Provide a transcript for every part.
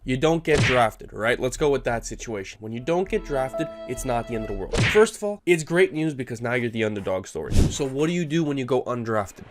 you don't get drafted, all right? Let's go with that situation. When you don't get drafted, it's not the end of the world. First of all, it's great news because now you're the underdog story. So what do you do when you go undrafted?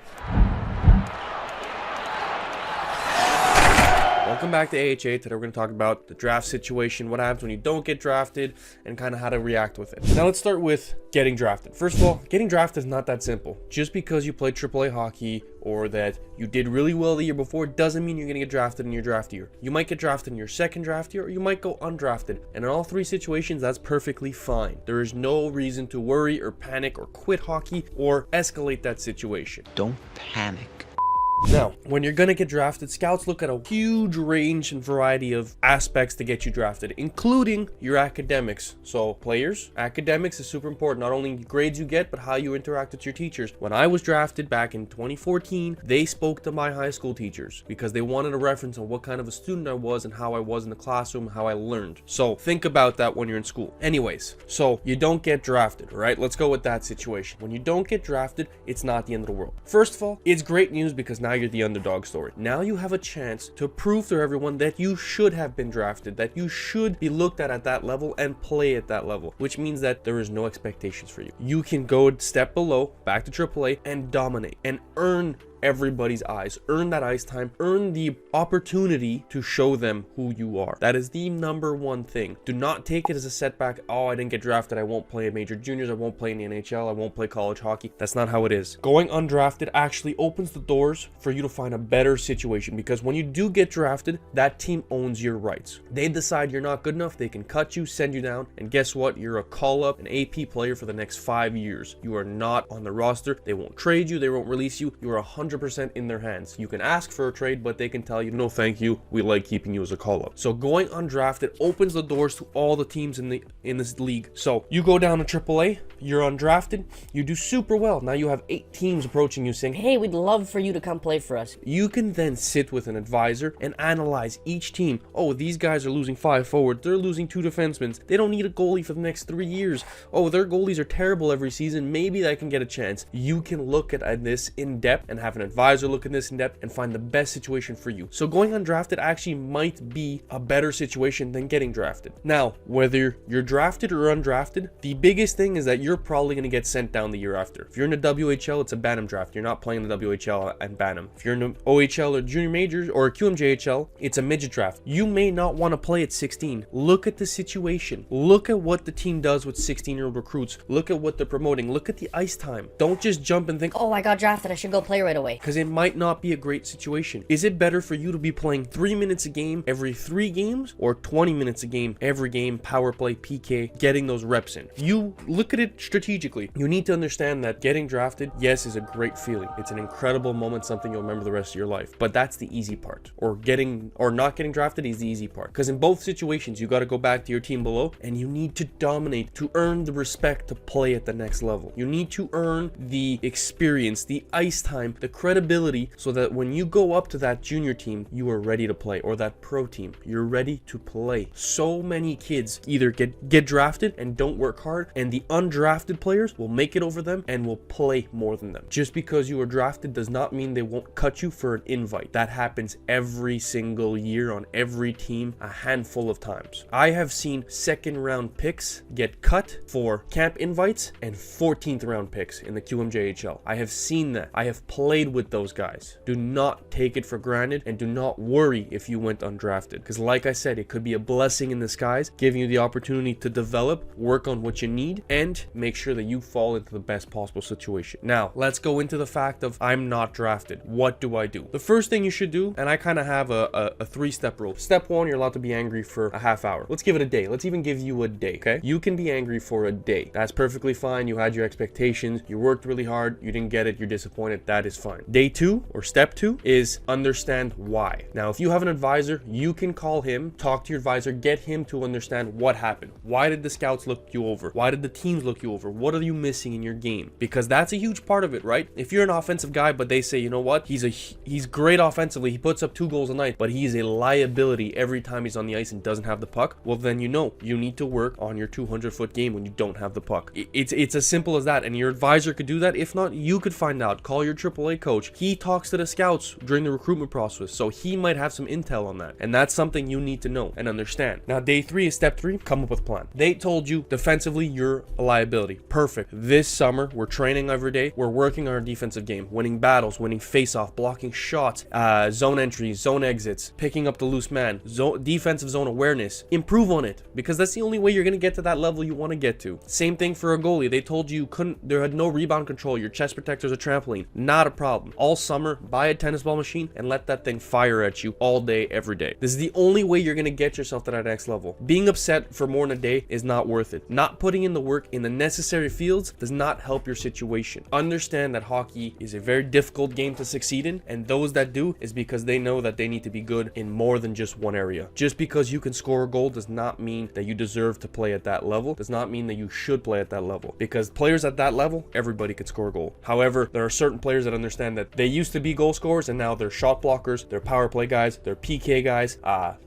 Welcome back to 𝗟𝗂𝗏. Today we're going to talk about the draft situation, what happens when you don't get drafted, and kind of how to react with it. Now let's start with getting drafted. First of all, getting drafted is not that simple. Just because you played AAA hockey or that you did really well the year before doesn't mean you're going to get drafted in your draft year. You might get drafted in your second draft year, or you might go undrafted. And in all three situations, that's perfectly fine. There is no reason to worry or panic or quit hockey or escalate that situation. Don't panic. Now, when you're going to get drafted, scouts look at a huge range and variety of aspects to get you drafted, including your academics. So players, academics is super important. Not only grades you get, but how you interact with your teachers. When I was drafted back in 2014, they spoke to my high school teachers because they wanted a reference on what kind of a student I was and how I was in the classroom, how I learned. So think about that when you're in school. Anyways, so you don't get drafted, right? Let's go with that situation. When you don't get drafted, it's not the end of the world. First of all, it's great news because now you're the underdog story. Now you have a chance to prove to everyone that you should have been drafted, that you should be looked at that level and play at that level, which means that there is no expectations for you. You can go a step below, back to AAA, and dominate and earn everybody's eyes, earn that ice time, earn the opportunity to show them who you are. That is the number one thing. Do not take it as a setback. Oh, I didn't get drafted, I won't play major juniors, I won't play in the NHL, I won't play college hockey. That's not how it is. Going undrafted actually opens the doors for you to find a better situation, because when you do get drafted, that team owns your rights. They decide you're not good enough, they can cut you, send you down, and guess what? You're a call-up, an AP player for the next 5 years. You are not on the roster. They won't trade you, they won't release you. You are 100% in their hands. You can ask for a trade, but they can tell you, no thank you, we like keeping you as a call-up. So going undrafted opens the doors to all the teams in this league. So you go down to AAA, you're undrafted, you do super well. Now you have 8 teams approaching you saying, hey, we'd love for you to come play for us. You can then sit with an advisor and analyze each team. Oh, these guys are losing 5 forwards, they're losing 2 defensemen, they don't need a goalie for the next 3 years. Oh, their goalies are terrible every season, maybe I can get a chance. You can look at this in depth and have an advisor look at this in depth and find the best situation for you. So going undrafted actually might be a better situation than getting drafted. Now, whether you're drafted or undrafted, the biggest thing is that you're probably going to get sent down the year after. If you're in the WHL, it's a Bantam draft. You're not playing the WHL and Bantam. If you're in the OHL or junior majors or QMJHL, it's a midget draft. You may not want to play at 16. Look at the situation. Look at what the team does with 16-year-old recruits. Look at what they're promoting. Look at the ice time. Don't just jump and think, oh, I got drafted, I should go play right away. Because it might not be a great situation. Is it better for you to be playing 3 minutes a game every 3 games, or 20 minutes a game every game, power play, PK, getting those reps in? You look at it strategically. You need to understand that getting drafted, yes, is a great feeling. It's an incredible moment, something you'll remember the rest of your life. But that's the easy part. Or not getting drafted is the easy part. Because in both situations, you got to go back to your team below and you need to dominate to earn the respect to play at the next level. You need to earn the experience, the ice time, the credibility, so that when you go up to that junior team, you are ready to play, or that pro team, you're ready to play. So many kids either get drafted and don't work hard, and the undrafted players will make it over them and will play more than them. Just because you were drafted does not mean they won't cut you for an invite. That happens every single year on every team, a handful of times. I have seen 2nd round picks get cut for camp invites and 14th round picks in the QMJHL. I have seen that. I have played with those guys. Do not take it for granted, and do not worry if you went undrafted, because like I said, it could be a blessing in disguise, giving you the opportunity to develop, work on what you need, and make sure that you fall into the best possible situation. Now let's go into the fact of I'm not drafted. What do I do? The first thing you should do, and I kind of have a 3-step rule. Step 1, you're allowed to be angry for a half hour. Let's give it a day. Let's even give you a day. Okay, you can be angry for a day. That's perfectly fine. You had your expectations, you worked really hard, you didn't get it, you're disappointed. That is fine. Day 2, or step 2, is understand why. Now, if you have an advisor, you can call him, talk to your advisor, get him to understand what happened. Why did the scouts look you over? Why did the teams look you over? What are you missing in your game? Because that's a huge part of it, right? If you're an offensive guy, but they say, you know what, he's great offensively, he puts up 2 goals a night, but he's a liability every time he's on the ice and doesn't have the puck, well, then you know you need to work on your 200-foot game when you don't have the puck. It's as simple as that, and your advisor could do that. If not, you could find out. Call your AAA coach, he talks to the scouts during the recruitment process, so he might have some intel on that, and that's something you need to know and understand. Now, day 3 is step 3, come up with a plan. They told you defensively you're a liability. Perfect. This summer, we're training every day. We're working on our defensive game, winning battles, winning face-off, blocking shots, zone entries, zone exits, picking up the loose man, defensive zone awareness. Improve on it, because that's the only way you're going to get to that level you want to get to. Same thing for a goalie. They told you there had no rebound control, your chest protector's a trampoline. Not a problem. All summer, buy a tennis ball machine and let that thing fire at you all day, every day. This is the only way you're going to get yourself to that next level. Being upset for more than a day is not worth it. Not putting in the work in the necessary fields does not help your situation. Understand that hockey is a very difficult game to succeed in, and those that do is because they know that they need to be good in more than just one area. Just because you can score a goal does not mean that you deserve to play at that level, does not mean that you should play at that level, because players at that level, everybody can score a goal. However, there are certain players that understand that they used to be goal scorers and now they're shot blockers, they're power play guys, they're PK guys,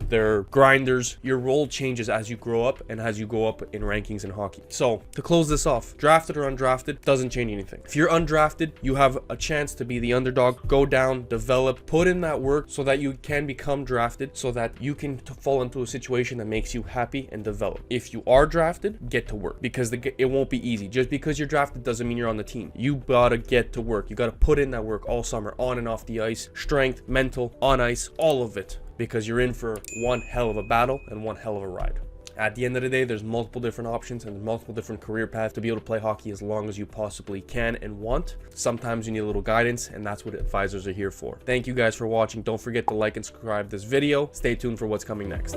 they're grinders. Your role changes as you grow up and as you go up in rankings in hockey. So to close this off, drafted or undrafted doesn't change anything. If you're undrafted, you have a chance to be the underdog, go down, develop, put in that work so that you can become drafted, so that you can fall into a situation that makes you happy and develop. If you are drafted, get to work, because it won't be easy. Just because you're drafted doesn't mean you're on the team. You gotta get to work. You gotta put in that work all summer, on and off the ice, strength, mental, on ice, all of it, because you're in for one hell of a battle and one hell of a ride. At the end of the day, there's multiple different options and multiple different career paths to be able to play hockey as long as you possibly can and want. Sometimes you need a little guidance, and that's what advisors are here for. Thank you guys for watching. Don't forget to like and subscribe this video. Stay tuned for what's coming next.